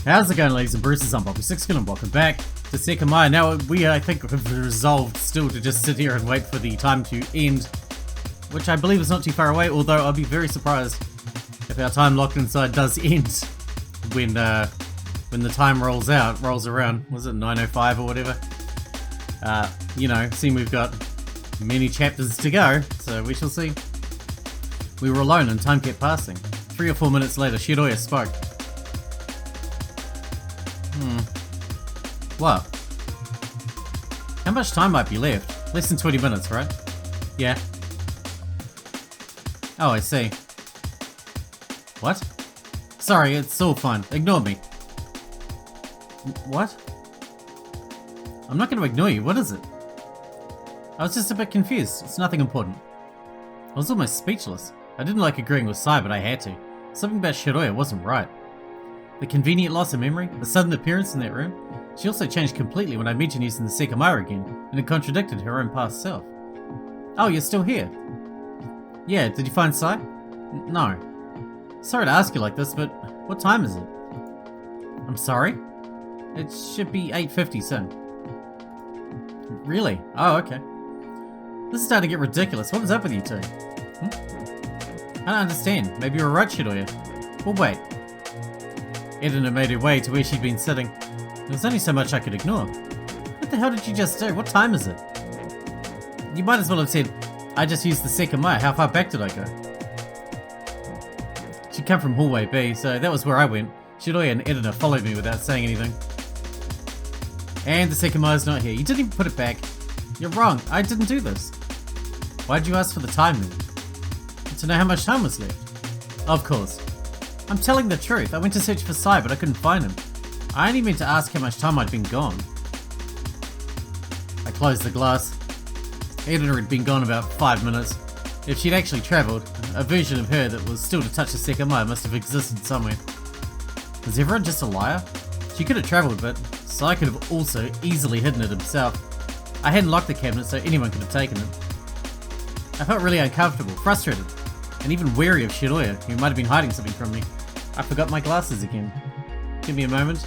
How's it going, ladies and bruises? I'm Bobby Sixkilla and welcome back to Sekimeiya. Now, I think, have resolved still to just sit here and wait for the time to end, which I believe is not too far away, although I'll be very surprised if our time locked inside does end when the time rolls around. Was it 9:05 or whatever? You know, seeing we've got many chapters to go, so we shall see. We were alone and time kept passing. 3 or 4 minutes later, Shiroi spoke. What? How much time might be left? Less than 20 minutes, right? Yeah. Oh, I see. What? Sorry, it's all fine. Ignore me. What? I'm not going to ignore you. What is it? I was just a bit confused. It's nothing important. I was almost speechless. I didn't like agreeing with Sai, but I had to. Something about Shiroi wasn't right. The convenient loss of memory, the sudden appearance in that room. She also changed completely when I mentioned using the Sekimeiya again, and it contradicted her own past self. Oh, you're still here? Yeah, did you find Sai? No. Sorry to ask you like this, but what time is it? I'm sorry? It should be 8:50 soon. Really? Oh, okay. This is starting to get ridiculous. What is up with you two? I don't understand. Maybe you're right, Shiroi. Well, wait. Edna made her way to where she'd been sitting. There was only so much I could ignore. What the hell did you just do? What time is it? You might as well have said, I just used the Sekimeiya. How far back did I go? She'd come from hallway B, so that was where I went. Shiroi and Edna followed me without saying anything. And the Sekimeiya's not here. You didn't even put it back. You're wrong. I didn't do this. Why'd you ask for the time then? To know how much time was left. Of course. I'm telling the truth. I went to search for Sai, but I couldn't find him. I only meant to ask how much time I'd been gone. I closed the glass. Edna had been gone about 5 minutes. If she'd actually travelled, a version of her that was still to touch the Sekimeiya must have existed somewhere. Was everyone just a liar? She could have travelled, but Sai could have also easily hidden it himself. I hadn't locked the cabinet, so anyone could have taken it. I felt really uncomfortable, frustrated, and even wary of Shiroi, who might have been hiding something from me. I forgot my glasses again. Give me a moment.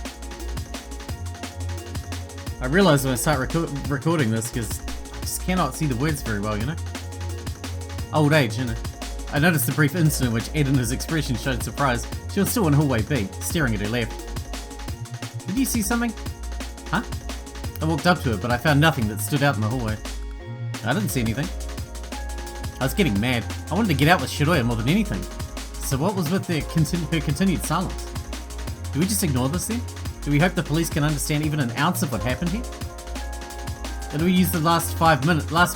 I realised when I start recording this, because I just cannot see the words very well, you know? Old age, you know? I noticed the brief instant in which Edna's expression showed surprise. She was still in hallway B, staring at her left. Did you see something? Huh? I walked up to her, but I found nothing that stood out in the hallway. I didn't see anything. I was getting mad. I wanted to get out with Shiroi more than anything. So what was with her continued silence? Do we just ignore this then? Do we hope the police can understand even an ounce of what happened here? Or do we use the last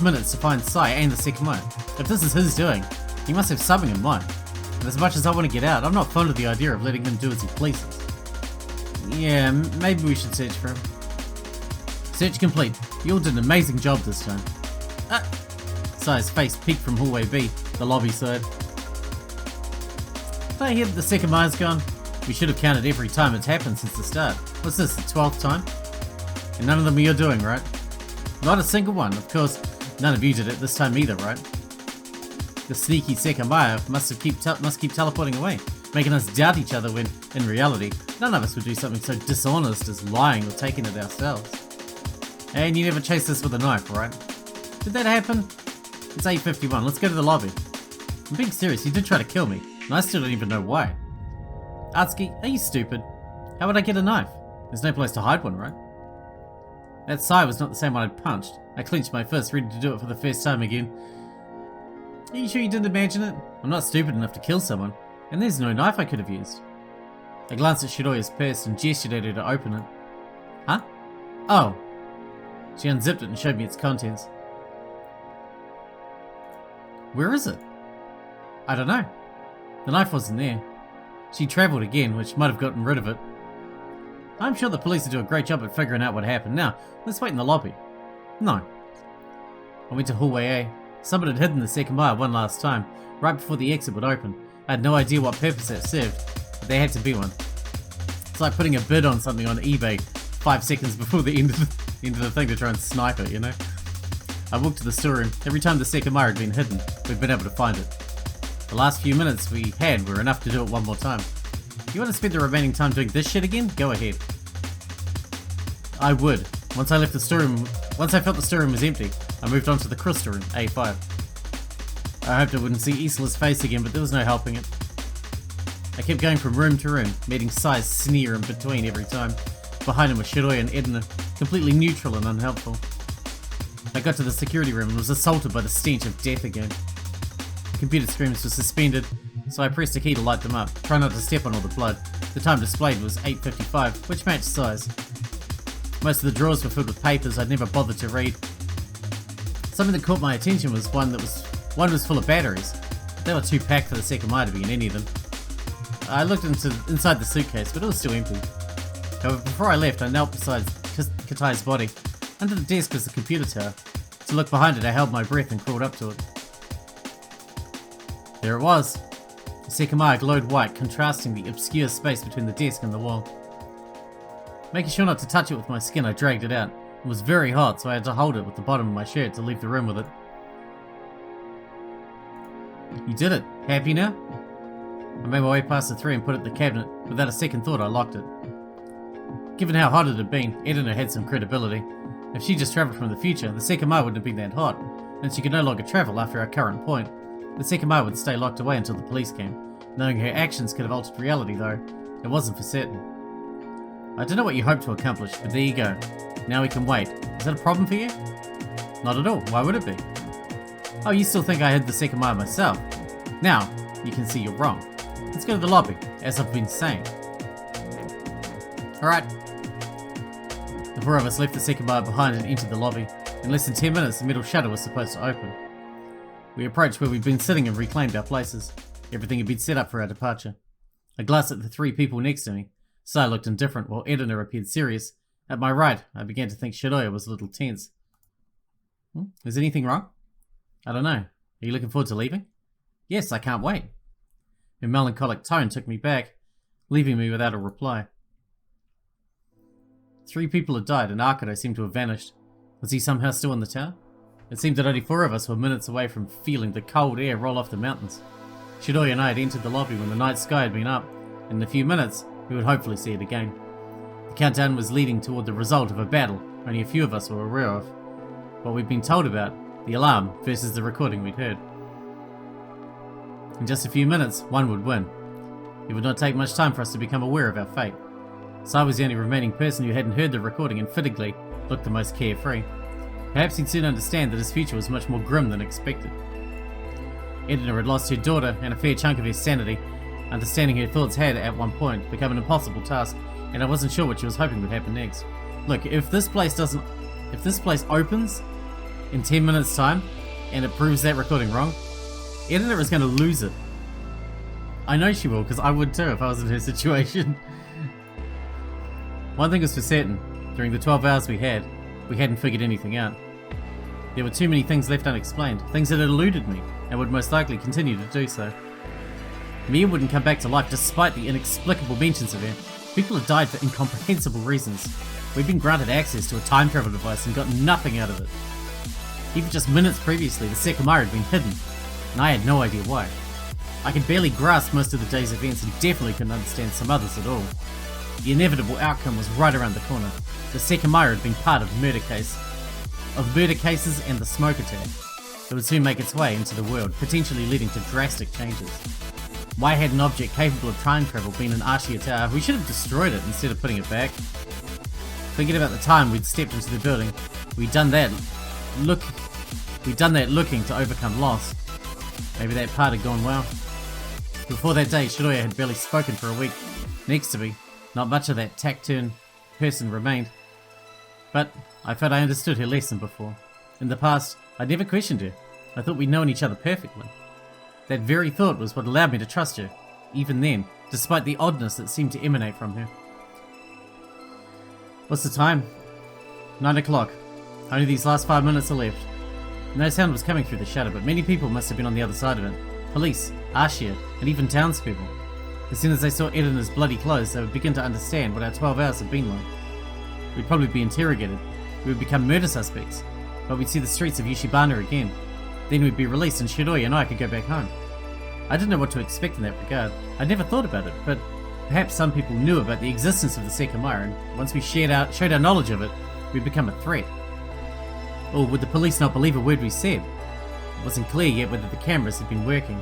minutes to find Sai and the Sekimeiya? If this is his doing, he must have something in mind. And as much as I want to get out, I'm not fond of the idea of letting him do as he pleases. Yeah, maybe we should search for him. Search complete. You all did an amazing job this time. Sai's face peeked from hallway B, the lobby side. Did I hear that the Sekimeiya's gone? We should have counted every time it's happened since the start. What's this, the 12th time? And none of them are your doing, right? Not a single one. Of course, none of you did it this time either, right? The sneaky Sekimeiya must keep teleporting away, making us doubt each other when, in reality, none of us would do something so dishonest as lying or taking it ourselves. And you never chased us with a knife, right? Did that happen? It's 8:51. Let's go to the lobby. I'm being serious. You did try to kill me, and I still don't even know why. Atsuki, are you stupid? How would I get a knife? There's no place to hide one, right? That Sai was not the same one I'd punched. I clenched my fist, ready to do it for the first time again. Are you sure you didn't imagine it? I'm not stupid enough to kill someone, and there's no knife I could have used. I glanced at Shiroi's purse and gestured at her to open it. Huh? Oh. She unzipped it and showed me its contents. Where is it? I don't know. The knife wasn't there. She travelled again, which might have gotten rid of it. I'm sure the police will do a great job at figuring out what happened. Now, let's wait in the lobby. No. I went to hallway A. Someone had hidden the Sekimeiya one last time, right before the exit would open. I had no idea what purpose that served, but there had to be one. It's like putting a bid on something on eBay 5 seconds before the end of the thing to try and snipe it, you know? I walked to the storeroom. Every time the Sekimeiya had been hidden, we'd been able to find it. The last few minutes we had were enough to do it one more time. You want to spend the remaining time doing this shit again? Go ahead. I would. Once I felt the storeroom was empty, I moved on to the crystal room, A5. I hoped I wouldn't see Isla's face again, but there was no helping it. I kept going from room to room, meeting Sai's sneer in between every time. Behind him were Shiroya and Edna, completely neutral and unhelpful. I got to the security room and was assaulted by the stench of death again. The computer screens were suspended, so I pressed a key to light them up, trying not to step on all the blood. The time displayed was 8:55, which matched Sai's. Most of the drawers were filled with papers I'd never bothered to read. Something that caught my attention was one was full of batteries. They were too packed for the Sekimeiya to be in any of them. I looked inside the suitcase, but it was still empty. However, before I left, I knelt beside Katai's body. Under the desk was the computer tower. To look behind it, I held my breath and crawled up to it. There it was. The Sekimeiya glowed white, contrasting the obscure space between the desk and the wall. Making sure not to touch it with my skin, I dragged it out. It was very hot, so I had to hold it with the bottom of my shirt to leave the room with it. You did it. Happy now? I made my way past the three and put it in the cabinet. Without a second thought, I locked it. Given how hot it had been, Edna had some credibility. If she just travelled from the future, the Sekimeiya wouldn't have been that hot, and she could no longer travel after our current point. The Sekimeiya would stay locked away until the police came. Knowing her actions could have altered reality, though, it wasn't for certain. I don't know what you hoped to accomplish, but there you go. Now we can wait. Is that a problem for you? Not at all. Why would it be? Oh, you still think I hid the Sekimeiya myself? Now, you can see you're wrong. Let's go to the lobby, as I've been saying. Alright. The four of us left the Sekimeiya behind and entered the lobby. In less than 10 minutes, the metal shutter was supposed to open. We approached where we'd been sitting and reclaimed our places. Everything had been set up for our departure. I glanced at the three people next to me. Sai looked indifferent, while Edna appeared serious. At my right, I began to think Shiroya was a little tense. Is anything wrong? I don't know. Are you looking forward to leaving? Yes, I can't wait. Her melancholic tone took me back, leaving me without a reply. 3 people had died, and Arcado seemed to have vanished. Was he somehow still in the tower? It seemed that only 4 of us were minutes away from feeling the cold air roll off the mountains. Shiroya and I had entered the lobby when the night sky had been up, and in a few minutes, we would hopefully see it again. The countdown was leading toward the result of a battle only a few of us were aware of. What we'd been told about, the alarm versus the recording we'd heard. In just a few minutes, one would win. It would not take much time for us to become aware of our fate. Sai was the only remaining person who hadn't heard the recording and fittingly looked the most carefree. Perhaps he'd soon understand that his future was much more grim than expected. Edna had lost her daughter and a fair chunk of her sanity. Understanding her thoughts had, at one point, become an impossible task, and I wasn't sure what she was hoping would happen next. Look, if this place opens in 10 minutes time, and it proves that recording wrong, Edna is going to lose it. I know she will, because I would too if I was in her situation. One thing was for certain, during the 12 hours we hadn't figured anything out. There were too many things left unexplained, things that had eluded me, and would most likely continue to do so. Mia wouldn't come back to life despite the inexplicable mentions of her. People had died for incomprehensible reasons. We'd been granted access to a time travel device and got nothing out of it. Even just minutes previously, the Sekimeiya had been hidden, and I had no idea why. I could barely grasp most of the day's events and definitely couldn't understand some others at all. The inevitable outcome was right around the corner. The Sekimeiya had been part of murder cases and the smoke attack. It would soon make its way into the world, potentially leading to drastic changes. Why had an object capable of time travel been in Ashiya Tower? We should have destroyed it instead of putting it back. Thinking about the time we'd stepped into the building, we'd done that looking to overcome loss. Maybe that part had gone well. Before that day, Shiroya had barely spoken for a week. Next to me, not much of that taciturn person remained. But I felt I understood her lesson before. In the past, I'd never questioned her. I thought we'd known each other perfectly. That very thought was what allowed me to trust her, even then, despite the oddness that seemed to emanate from her. What's the time? 9 o'clock. Only these last 5 minutes are left. No sound was coming through the shutter, but many people must have been on the other side of it. Police, Ashiya, and even townspeople. As soon as they saw Edna's bloody clothes, they would begin to understand what our 12 hours had been like. We'd probably be interrogated. We would become murder suspects. But we'd see the streets of Yushibana again. Then we'd be released and Shiroya and I could go back home. I didn't know what to expect in that regard. I'd never thought about it, but Perhaps some people knew about the existence of the Sekimeiya, and once we showed our knowledge of it, we'd become a threat. Or would the police not believe a word we said? It wasn't clear yet whether the cameras had been working.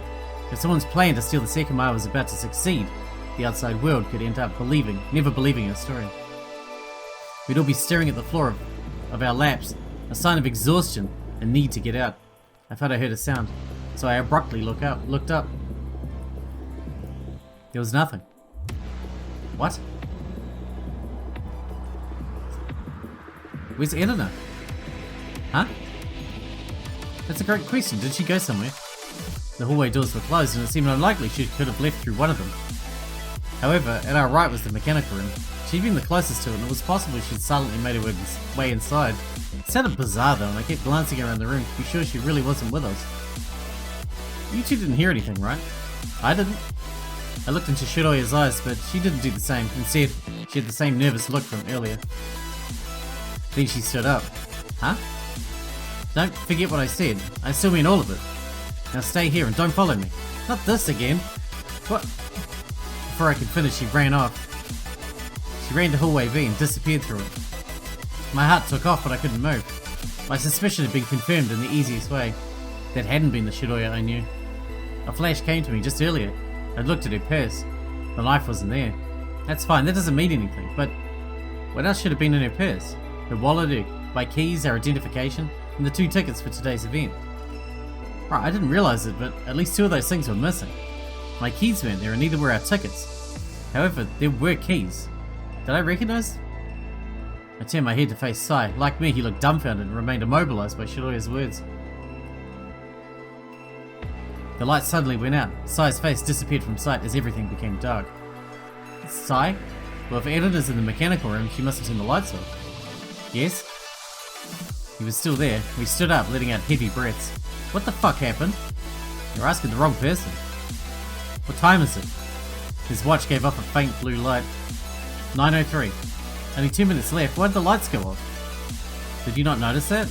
If someone's plan to steal the Sekimeiya was about to succeed, the outside world could end up never believing our story. We'd all be staring at the floor of our laps, a sign of exhaustion and need to get out. I thought I heard a sound, so I abruptly looked up. There was nothing. What? Where's Edina? Huh? That's a great question. Did she go somewhere? The hallway doors were closed and it seemed unlikely she could have left through one of them. However, at our right was the mechanical room. She'd been the closest to it and it was possible she'd silently made her way inside. It sounded bizarre though, and I kept glancing around the room to be sure she really wasn't with us. You two didn't hear anything, right? I didn't. I looked into Shiroya's eyes, but she didn't do the same. Instead, she had the same nervous look from earlier. Then she stood up. Huh? Don't forget what I said. I still mean all of it. Now stay here and don't follow me. Not this again. What? Before I could finish, she ran off. She ran to hallway B and disappeared through it. My heart took off, but I couldn't move. My suspicion had been confirmed in the easiest way. That hadn't been the Shiroya I knew. A flash came to me just earlier. I looked at her purse. The knife wasn't there. That's fine, that doesn't mean anything, but what else should have been in her purse? Her wallet, my keys, our identification, and the 2 tickets for today's event. Right, I didn't realise it, but at least 2 of those things were missing. My keys weren't there and neither were our tickets. However, there were keys. Did I recognise? I turned my head to face Sai. Like me, he looked dumbfounded and remained immobilised by Shiroya's words. The light suddenly went out. Sai's face disappeared from sight as everything became dark. Sai? Well, if Edina's in the mechanical room, she must have turned the lights off. Yes? He was still there. We stood up, letting out heavy breaths. What the fuck happened? You're asking the wrong person. What time is it? His watch gave off a faint blue light. 9:03. Only 2 minutes left. Why did the lights go off? Did you not notice that?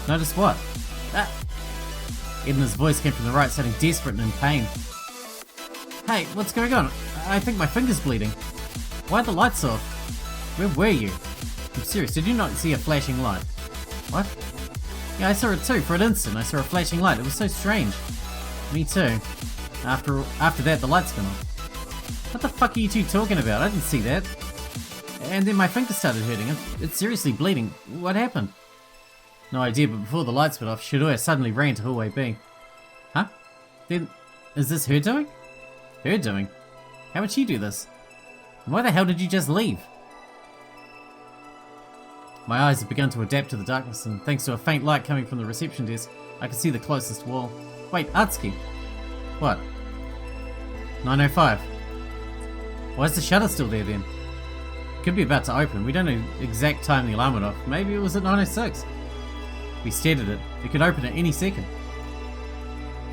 Notice what? Ah! Edna's voice came from the right, sounding desperate and in pain. Hey, what's going on? I think my finger's bleeding. Why are the lights off? Where were you? I'm serious, did you not see a flashing light? What? Yeah, I saw it too. For an instant, I saw a flashing light. It was so strange. Me too. After that, the lights went off. What the fuck are you two talking about? I didn't see that. And then my finger started hurting. It's seriously bleeding. What happened? No idea, but before the lights went off, Shiroya suddenly ran to hallway B. Huh? Then, is this her doing? Her doing? How would she do this? And why the hell did you just leave? My eyes had begun to adapt to the darkness, and thanks to a faint light coming from the reception desk, I could see the closest wall. Wait, Atsuki! What? 9:05. Why is the shutter still there then? It could be about to open. We don't know the exact time the alarm went off. Maybe it was at 9:06. We stared at it. It could open at any second.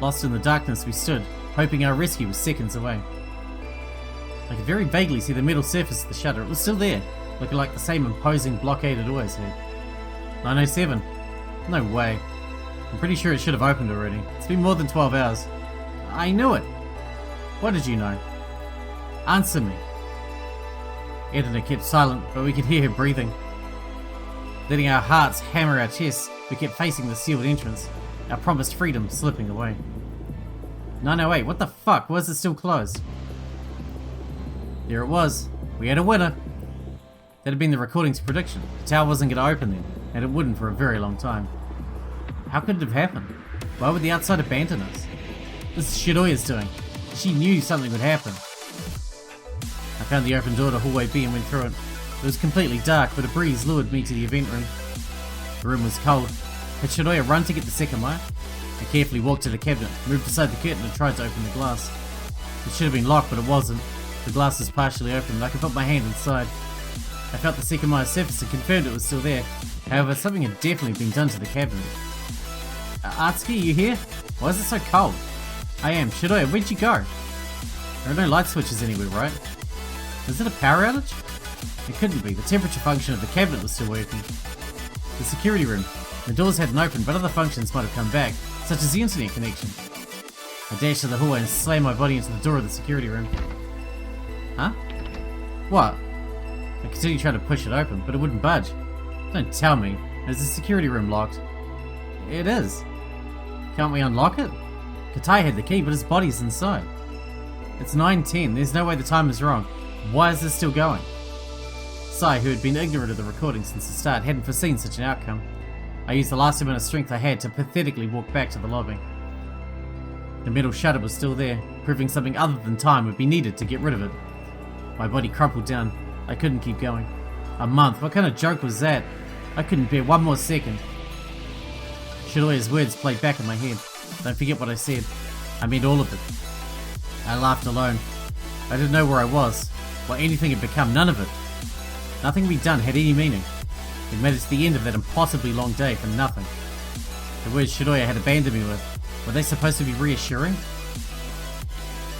Lost in the darkness, we stood, hoping our rescue was seconds away. I could very vaguely see the metal surface of the shutter. It was still there, looking like the same imposing blockade it always had. 9:07. No way. I'm pretty sure it should have opened already. It's been more than 12 hours. I knew it. What did you know? Answer me. Edina kept silent, but we could hear her breathing. Letting our hearts hammer our chests, we kept facing the sealed entrance, our promised freedom slipping away. 9:08, what the fuck? Why is it still closed? There it was. We had a winner. That had been the recording's prediction. The tower wasn't going to open then, and it wouldn't for a very long time. How could it have happened? Why would the outside abandon us? This is Shiroya's doing. She knew something would happen. I found the open door to hallway B and went through it. It was completely dark, but a breeze lured me to the event room. The room was cold. Had Shiroya run to get the Sekimeiya? I carefully walked to the cabinet, moved aside the curtain and tried to open the glass. It should have been locked, but it wasn't. The glass was partially open and I could put my hand inside. I felt the Sekimeiya's surface and confirmed it was still there. However, something had definitely been done to the cabinet. Atsuki, you here? Why is it so cold? I am. Shiroya, where'd you go? There are no light switches anywhere, right? Is it a power outage? It couldn't be. The temperature function of the cabinet was still working. The security room. The doors hadn't opened, but other functions might have come back, such as the internet connection. I dashed to the hallway and slammed my body into the door of the security room. Huh? What? I continued trying to push it open, but it wouldn't budge. Don't tell me. Is the security room locked? It is. Can't we unlock it? Katai had the key, but his body's inside. It's 9:10. There's no way the time is wrong. Why is this still going? Sai, who had been ignorant of the recording since the start, hadn't foreseen such an outcome. I used the last amount of strength I had to pathetically walk back to the lobby. The metal shutter was still there, proving something other than time would be needed to get rid of it. My body crumpled down. I couldn't keep going. A month? What kind of joke was that? I couldn't bear one more second. Shiroya's words played back in my head. Don't forget what I said. I meant all of it. I laughed alone. I didn't know where I was, what anything had become, none of it. Nothing we'd done had any meaning. We'd made it to the end of that impossibly long day for nothing. The words Shiroya had abandoned me with, were they supposed to be reassuring?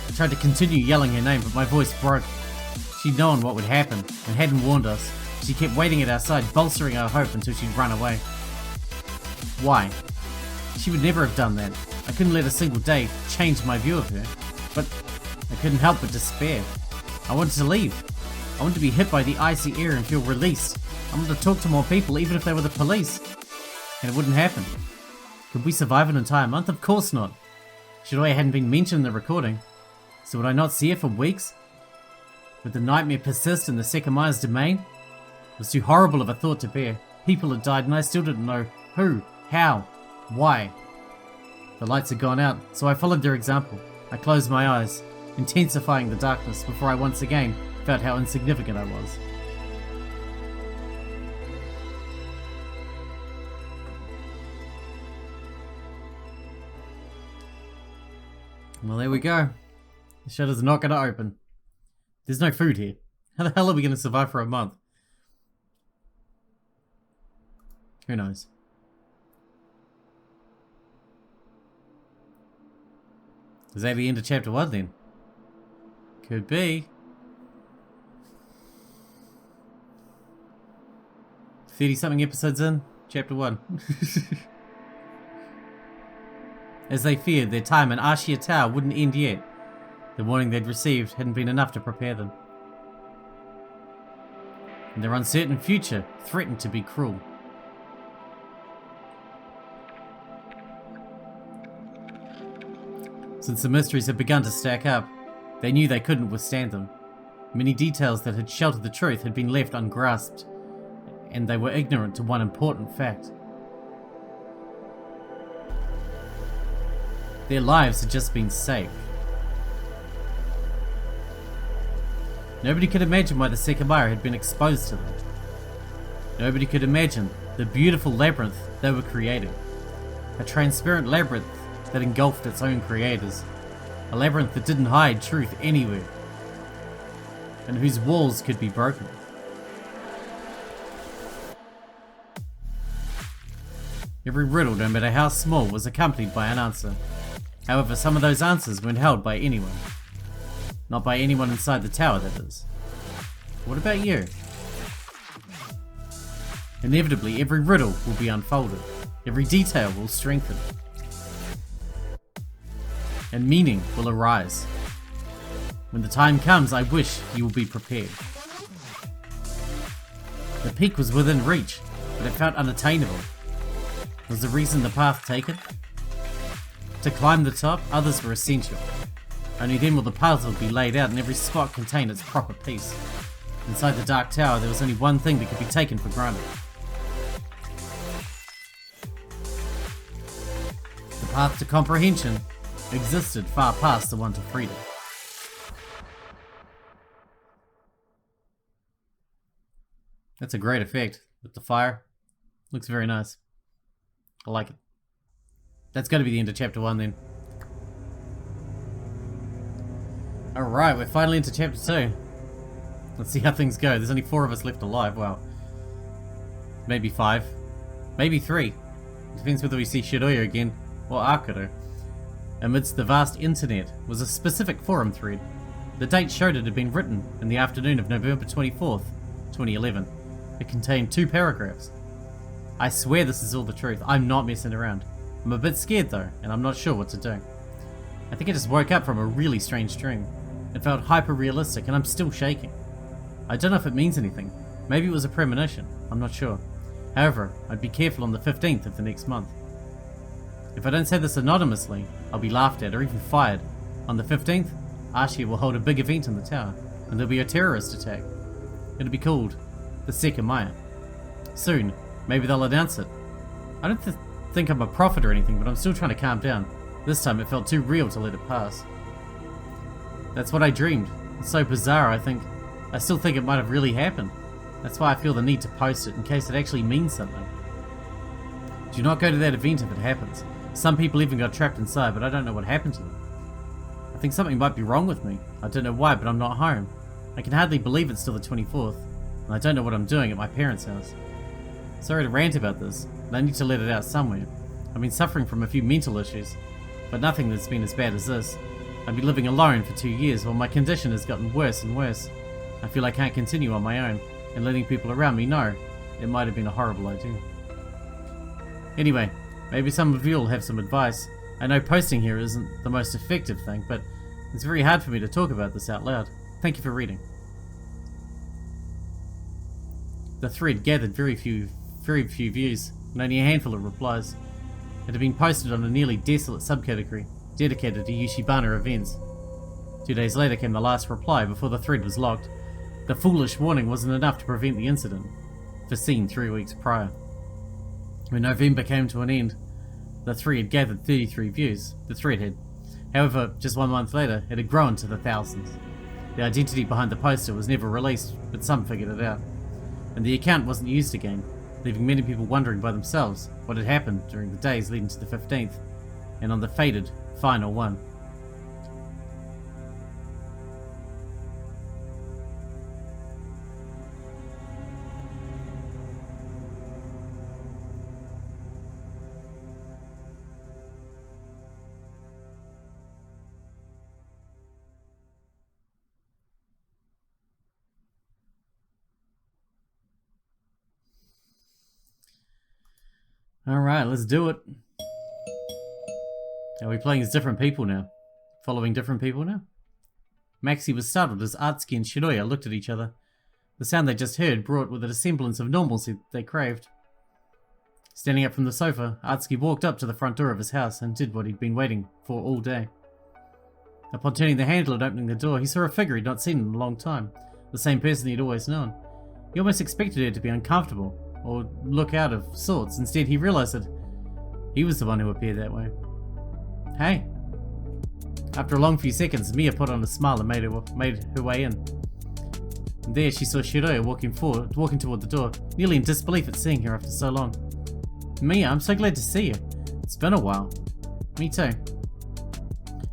I tried to continue yelling her name, but my voice broke. She'd known what would happen, and hadn't warned us. She kept waiting at our side, bolstering our hope until she'd run away. Why? She would never have done that. I couldn't let a single day change my view of her, but I couldn't help but despair. I wanted to leave. I wanted to be hit by the icy air and feel released. I wanted to talk to more people, even if they were the police. And it wouldn't happen. Could we survive an entire month? Of course not. Shiroya hadn't been mentioned in the recording. So would I not see her for weeks? Would the nightmare persist in the Sekimeiya's domain? It was too horrible of a thought to bear. People had died and I still didn't know who, how, why. The lights had gone out, so I followed their example. I closed my eyes, intensifying the darkness before I once again felt how insignificant I was. Well, there we go. The shutter's not going to open. There's no food here. How the hell are we going to survive for a month? Who knows? Is that the end of chapter 1 then? Could be. 30-something episodes in, chapter 1. As they feared, their time in Ashiya Tower wouldn't end yet. The warning they'd received hadn't been enough to prepare them. And their uncertain future threatened to be cruel. Since the mysteries had begun to stack up, they knew they couldn't withstand them. Many details that had sheltered the truth had been left ungrasped, and they were ignorant to one important fact. Their lives had just been saved. Nobody could imagine why the Sekimeiya had been exposed to them. Nobody could imagine the beautiful labyrinth they were creating. A transparent labyrinth that engulfed its own creators. A labyrinth that didn't hide truth anywhere, and whose walls could be broken. Every riddle, no matter how small, was accompanied by an answer. However, some of those answers weren't held by anyone. Not by anyone inside the tower, that is. What about you? Inevitably, every riddle will be unfolded. Every detail will strengthen. And meaning will arise. When the time comes, I wish you will be prepared. The peak was within reach, but it felt unattainable. Was the reason the path taken? To climb the top, others were essential. Only then will the puzzle be laid out and every spot contain its proper piece. Inside the Dark Tower, there was only one thing that could be taken for granted. The path to comprehension existed far past the one to freedom. That's a great effect with the fire. Looks very nice. I like it. That's got to be the end of chapter 1 then. Alright, we're finally into chapter 2. Let's see how things go. There's only 4 of us left alive. Wow. Maybe 5. Maybe 3. Depends whether we see Shiroya again or Akuro. Amidst the vast internet was a specific forum thread. The date showed it had been written in the afternoon of November 24th, 2011. It contained 2 paragraphs. I swear this is all the truth. I'm not messing around. I'm a bit scared though, and I'm not sure what to do. I think I just woke up from a really strange dream. It felt hyper-realistic and I'm still shaking. I don't know if it means anything. Maybe it was a premonition. I'm not sure. However, I'd be careful on the 15th of the next month. If I don't say this anonymously, I'll be laughed at or even fired. On the 15th, Ashiya will hold a big event in the tower, and there'll be a terrorist attack. It'll be called the Sekimeiya. Soon, maybe they'll announce it. I don't think I'm a prophet or anything, but I'm still trying to calm down. This time it felt too real to let it pass. That's what I dreamed. It's so bizarre, I still think it might have really happened. That's why I feel the need to post it in case it actually means something. Do not go to that event if it happens. Some people even got trapped inside, but I don't know what happened to them. I think something might be wrong with me. I don't know why, but I'm not home. I can hardly believe it's still the 24th, and I don't know what I'm doing at my parents' house. Sorry to rant about this, but I need to let it out somewhere. I've been suffering from a few mental issues, but nothing that's been as bad as this. I've been living alone for 2 years while my condition has gotten worse and worse. I feel I can't continue on my own, and letting people around me know it might have been a horrible idea. Anyway, maybe some of you will have some advice. I know posting here isn't the most effective thing, but it's very hard for me to talk about this out loud. Thank you for reading. The thread gathered very few views, and only a handful of replies. It had been posted on a nearly desolate subcategory, dedicated to Yushibana events. 2 days later came the last reply before the thread was locked. The foolish warning wasn't enough to prevent the incident, foreseen 3 weeks prior. When November came to an end, the thread gathered 33 views. The thread had. However, just 1 month later, it had grown to the thousands. The identity behind the poster was never released, but some figured it out. And the account wasn't used again, leaving many people wondering by themselves what had happened during the days leading to the 15th, and on the fated final one. Alright, let's do it. Are we playing as different people now? Following different people now? Maxie was startled as Atsuki and Shiroya looked at each other. The sound they just heard brought with it a semblance of normalcy they craved. Standing up from the sofa, Atsuki walked up to the front door of his house and did what he'd been waiting for all day. Upon turning the handle and opening the door, he saw a figure he'd not seen in a long time, the same person he'd always known. He almost expected her to be uncomfortable, or look out of sorts. Instead, he realized that he was the one who appeared that way. Hey. After a long few seconds, Mia put on a smile and made her way in. And there she saw Shiroya walking toward the door, nearly in disbelief at seeing her after so long. Mia, I'm so glad to see you. It's been a while. Me too.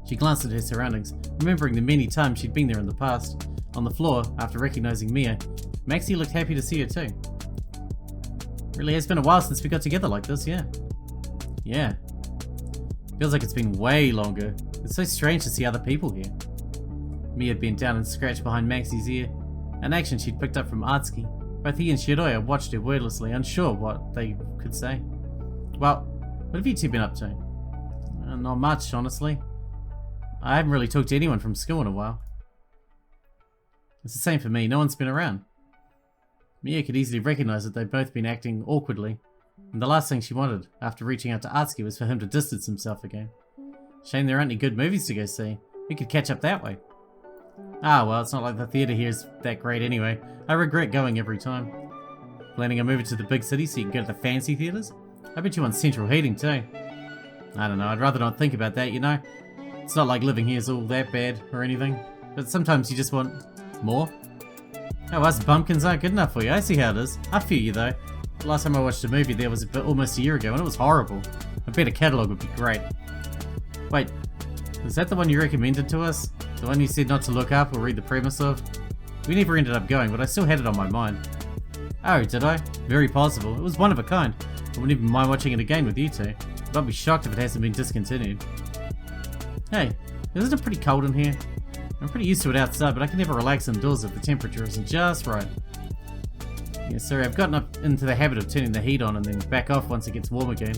She glanced at her surroundings, remembering the many times she'd been there in the past. On the floor, after recognizing Mia, Maxie looked happy to see her too. Really has been a while since we got together like this, yeah. Yeah. Feels like it's been way longer. It's so strange to see other people here. Mia bent down and scratched behind Maxie's ear, an action she'd picked up from Atsuki. Both he and Shiroya watched her wordlessly, unsure what they could say. Well, what have you two been up to? Not much, honestly. I haven't really talked to anyone from school in a while. It's the same for me, no one's been around. Mia could easily recognize that they'd both been acting awkwardly, and the last thing she wanted, after reaching out to Atsuki, was for him to distance himself again. Shame there aren't any good movies to go see. We could catch up that way. Ah, well, it's not like the theatre here is that great anyway. I regret going every time. Planning a move to the big city so you can go to the fancy theatres? I bet you want central heating too. I don't know, I'd rather not think about that, you know? It's not like living here is all that bad or anything, but sometimes you just want more. Oh, us bumpkins aren't good enough for you. I see how it is. I feel you though. The last time I watched a movie there was almost a year ago and it was horrible. A better catalogue would be great. Wait, is that the one you recommended to us? The one you said not to look up or read the premise of? We never ended up going, but I still had it on my mind. Oh, did I? Very possible. It was one of a kind. I wouldn't even mind watching it again with you two. But I'd be shocked if it hasn't been discontinued. Hey, isn't it pretty cold in here? I'm pretty used to it outside, but I can never relax indoors if the temperature isn't just right. Yeah, sorry, I've gotten up into the habit of turning the heat on and then back off once it gets warm again.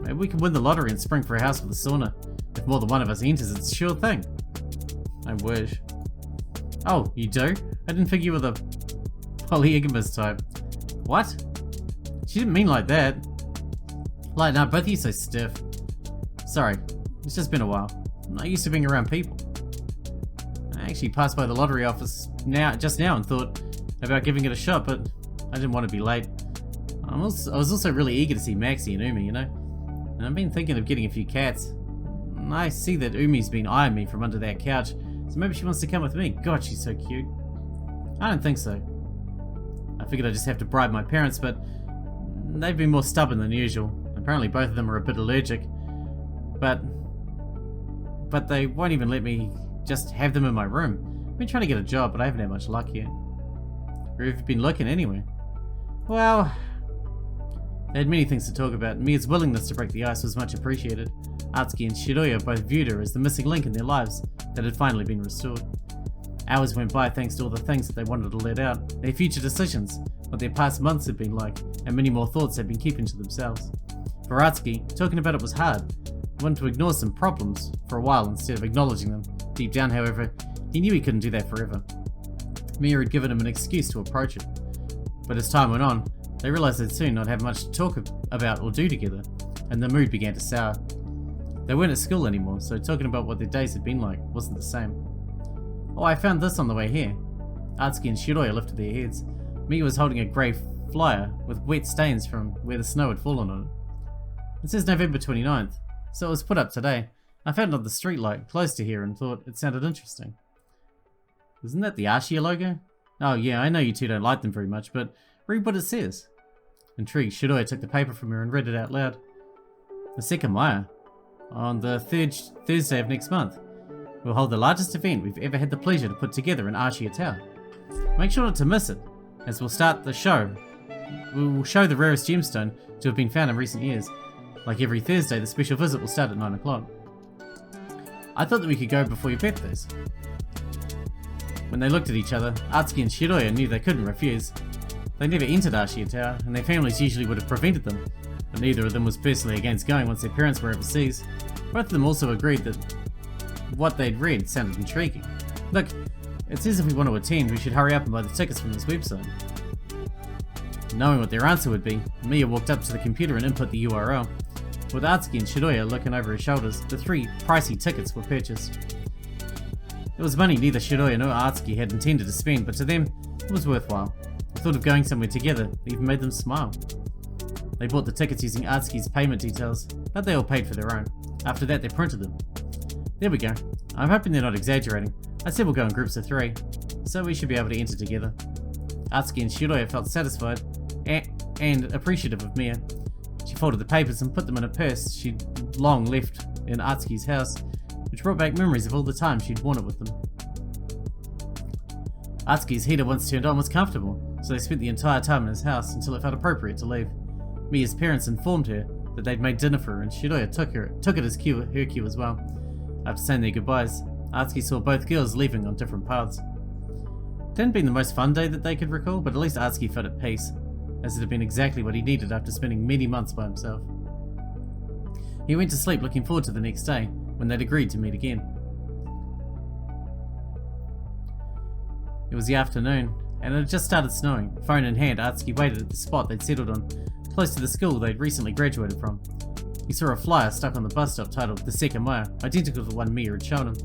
Maybe we can win the lottery and spring for a house with a sauna. If more than one of us enters, it's a sure thing. I wish. Oh, you do? I didn't figure you were the polygamous type. What? She didn't mean like that. Lighten up, both of you so stiff. Sorry, it's just been a while. I'm not used to being around people. I actually passed by the lottery office just now and thought about giving it a shot, but I didn't want to be late. I was also really eager to see Maxie and Umi, you know? And I've been thinking of getting a few cats. And I see that Umi's been eyeing me from under that couch, so maybe she wants to come with me. God, she's so cute. I don't think so. I figured I'd just have to bribe my parents, but they've been more stubborn than usual. Apparently both of them are a bit allergic. But they won't even let me just have them in my room. I've been trying to get a job, but I haven't had much luck yet. Where have you been looking anyway? Well, they had many things to talk about. Mia's willingness to break the ice was much appreciated. Atsuki and Shiroya both viewed her as the missing link in their lives that had finally been restored. Hours went by thanks to all the things that they wanted to let out, their future decisions, what their past months had been like, and many more thoughts they'd been keeping to themselves. For Atsuki, talking about it was hard. He wanted to ignore some problems for a while instead of acknowledging them. Deep down, however, he knew he couldn't do that forever. Mia had given him an excuse to approach it. But as time went on, they realized they'd soon not have much to talk about or do together, and the mood began to sour. They weren't at school anymore, so talking about what their days had been like wasn't the same. Oh, I found this on the way here. Atsuki and Shiroya lifted their heads. Mia was holding a grey flyer with wet stains from where the snow had fallen on it. It says November 29th, so it was put up today. I found it on the streetlight close to here and thought it sounded interesting. Isn't that the Ashiya logo? Oh yeah, I know you two don't like them very much, but read what it says. Intrigued, Shiroya took the paper from her and read it out loud. The Sekimeiya. On the third Thursday of next month, we'll hold the largest event we've ever had the pleasure to put together in Ashiya Tower. Make sure not to miss it, as we'll start the show. We will show the rarest gemstone to have been found in recent years. Like every Thursday, the special visit will start at 9 o'clock. I thought that we could go before your birthdays. When they looked at each other, Atsuki and Shiroya knew they couldn't refuse. They never entered Ashiya Tower, and their families usually would have prevented them, but neither of them was personally against going once their parents were overseas. Both of them also agreed that what they'd read sounded intriguing. Look, it says if we want to attend, we should hurry up and buy the tickets from this website. Knowing what their answer would be, Mia walked up to the computer and input the URL. With Atsuki and Shiroya looking over her shoulders, the 3 pricey tickets were purchased. It was money neither Shiroya nor Atsuki had intended to spend, but to them, it was worthwhile. The thought of going somewhere together even made them smile. They bought the tickets using Atsuki's payment details, but they all paid for their own. After that, they printed them. There we go. I'm hoping they're not exaggerating. I said we'll go in groups of 3, so we should be able to enter together. Atsuki and Shiroya felt satisfied and appreciative of Mia. She folded the papers and put them in a purse she'd long left in Atsuki's house, which brought back memories of all the time she'd worn it with them. Atsuki's heater once turned on was comfortable, so they spent the entire time in his house until it felt appropriate to leave. Mia's parents informed her that they'd made dinner for her, and Shiroya took it as her cue as well. After saying their goodbyes, Atsuki saw both girls leaving on different paths. It hadn't been the most fun day that they could recall, but at least Atsuki felt at peace, as it had been exactly what he needed after spending many months by himself. He went to sleep looking forward to the next day, when they'd agreed to meet again. It was the afternoon, and it had just started snowing. Phone in hand, Atsuki waited at the spot they'd settled on, close to the school they'd recently graduated from. He saw a flyer stuck on the bus stop titled The Sekimeiya, identical to the one Mia had shown him.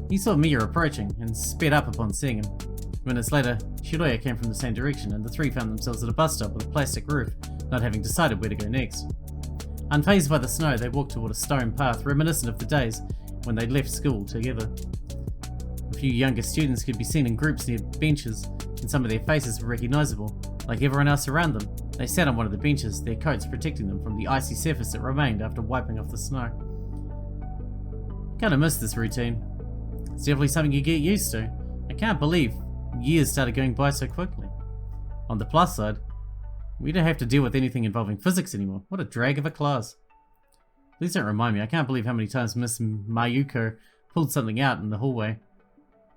He saw Mia approaching, and sped up upon seeing him. Minutes later, Shiroya came from the same direction, and the 3 found themselves at a bus stop with a plastic roof, not having decided where to go next. Unfazed by the snow, they walked toward a stone path reminiscent of the days when they'd left school together. A few younger students could be seen in groups near benches, and some of their faces were recognizable. Like everyone else around them, they sat on one of the benches, their coats protecting them from the icy surface that remained after wiping off the snow. Kinda miss this routine. It's definitely something you get used to. I can't believe years started going by so quickly. On the plus side, we don't have to deal with anything involving physics anymore. What a drag of a class. Please don't remind me, I can't believe how many times Miss Mayuko pulled something out in the hallway.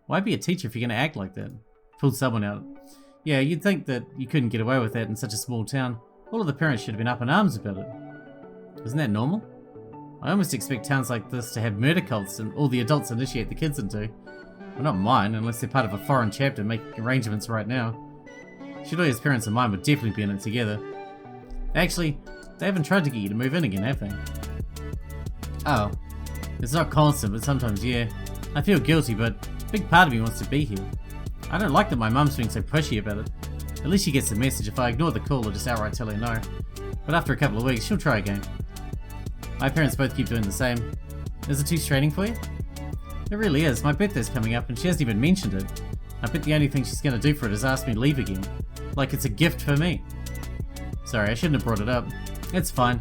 Why be a teacher if you're going to act like that? Pulled someone out. Yeah, you'd think that you couldn't get away with that in such a small town. All of the parents should have been up in arms about it. Isn't that normal? I almost expect towns like this to have murder cults and all the adults initiate the kids into. Well, not mine, unless they're part of a foreign chapter making arrangements right now. Shidoya's parents and mine would definitely be in it together. Actually, they haven't tried to get you to move in again, have they? Oh. It's not constant, but sometimes, yeah. I feel guilty, but a big part of me wants to be here. I don't like that my mum's being so pushy about it. At least she gets the message if I ignore the call or just outright tell her no. But after a couple of weeks, she'll try again. My parents both keep doing the same. Is it too straining for you? It really is. My birthday's coming up and she hasn't even mentioned it. I bet the only thing she's gonna do for it is ask me to leave again. Like it's a gift for me. Sorry, I shouldn't have brought it up. It's fine.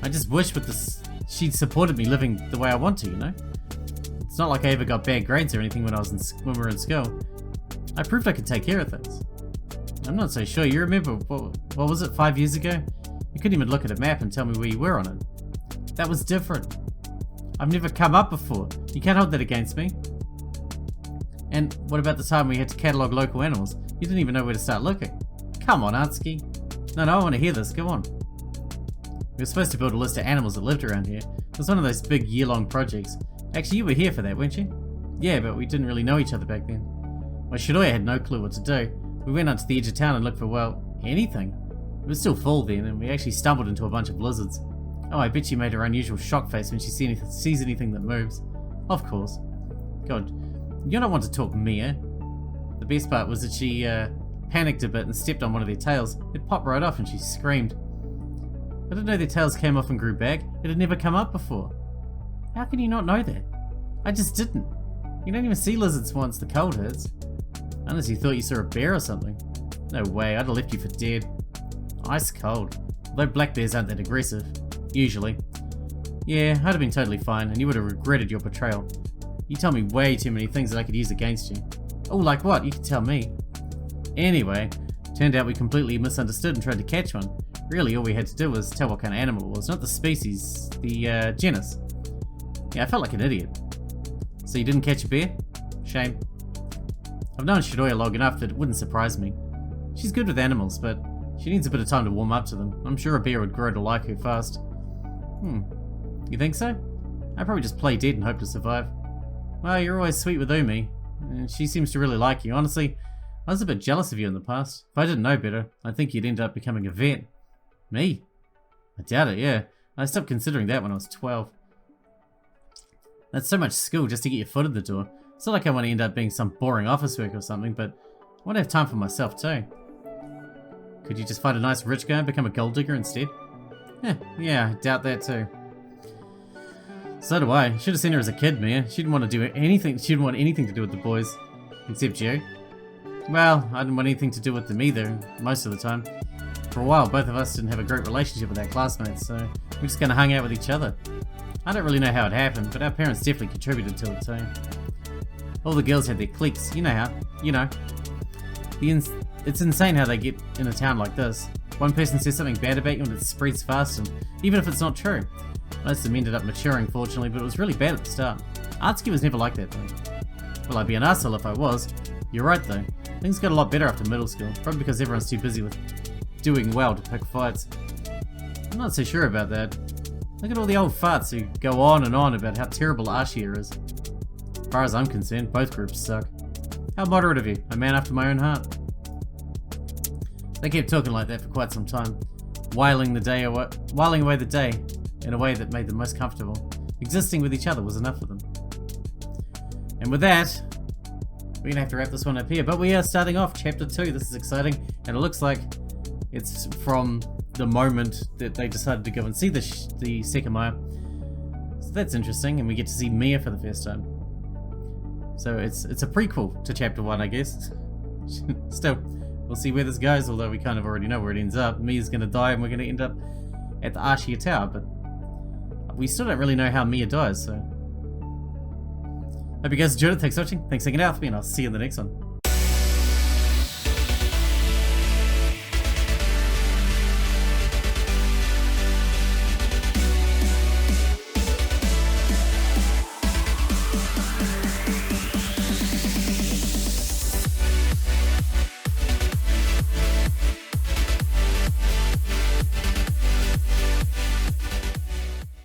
I just wish with this she'd supported me living the way I want to, you know? It's not like I ever got bad grades or anything when we were in school. I proved I could take care of things. I'm not so sure. You remember, what was it, 5 years ago? You couldn't even look at a map and tell me where you were on it. That was different. I've never come up before. You can't hold that against me. And what about the time we had to catalogue local animals? You didn't even know where to start looking. Come on, Atsuki. No, I want to hear this. Go on. We were supposed to build a list of animals that lived around here. It was one of those big year-long projects. Actually, you were here for that, weren't you? Yeah, but we didn't really know each other back then. Well, Shidoya had no clue what to do. We went out to the edge of town and looked for, well, anything. It was still fall then, and we actually stumbled into a bunch of lizards. Oh, I bet she made her unusual shock face when she sees anything that moves. Of course. God, you're not one to talk, Mia. The best part was that she panicked a bit and stepped on one of their tails. It popped right off and she screamed. I didn't know their tails came off and grew back. It had never come up before. How can you not know that? I just didn't. You don't even see lizards once the cold hits. Unless you thought you saw a bear or something. No way, I'd have left you for dead. Ice cold. Although black bears aren't that aggressive. Usually. Yeah, I'd have been totally fine, and you would have regretted your betrayal. You tell me way too many things that I could use against you. Oh, like what? You can tell me. Anyway, turned out we completely misunderstood and tried to catch one. Really, all we had to do was tell what kind of animal it was, not the species, the genus. Yeah, I felt like an idiot. So you didn't catch a bear? Shame. I've known Shidoya long enough that it wouldn't surprise me. She's good with animals, but she needs a bit of time to warm up to them. I'm sure a bear would grow to like her fast. You think so? I'd probably just play dead and hope to survive. Well, you're always sweet with Umi, and she seems to really like you. Honestly, I was a bit jealous of you in the past. If I didn't know better, I think you'd end up becoming a vet. Me? I doubt it, yeah. I stopped considering that when I was 12. That's so much school just to get your foot in the door. It's not like I want to end up being some boring office work or something, but I want to have time for myself too. Could you just find a nice rich guy and become a gold digger instead? Yeah, I doubt that too. So do I. Should have seen her as a kid, Mia. She didn't want to do anything. She didn't want anything to do with the boys. Except you. Well, I didn't want anything to do with them either, most of the time. For a while, both of us didn't have a great relationship with our classmates, so we just kind of hung out with each other. I don't really know how it happened, but our parents definitely contributed to it too. All the girls had their cliques, you know how. You know. It's insane how they get in a town like this. One person says something bad about you and it spreads fast, and even if it's not true. Most of them ended up maturing, fortunately, but it was really bad at the start. Atsuki was never like that, though. Well, I'd be an asshole if I was. You're right, though. Things got a lot better after middle school, probably because everyone's too busy with doing well to pick fights. I'm not so sure about that. Look at all the old farts who go on and on about how terrible Ashiya is. As far as I'm concerned, both groups suck. How moderate of you, a man after my own heart. They kept talking like that for quite some time, whiling away the day in a way that made them most comfortable. Existing with each other was enough for them. And with that, we're gonna have to wrap this one up here, but we are starting off chapter 2. This is exciting, and it looks like it's from the moment that they decided to go and see the Sekimeiya. So that's interesting, and we get to see Mia for the first time. So it's a prequel to chapter 1, I guess. Still, we'll see where this goes, although we kind of already know where it ends up. Mia's gonna die, and we're gonna end up at the Ashiya Tower, but we still don't really know how Mia dies, so... Hope you guys enjoyed it. Thanks for watching. Thanks for hanging out with me, and I'll see you in the next one.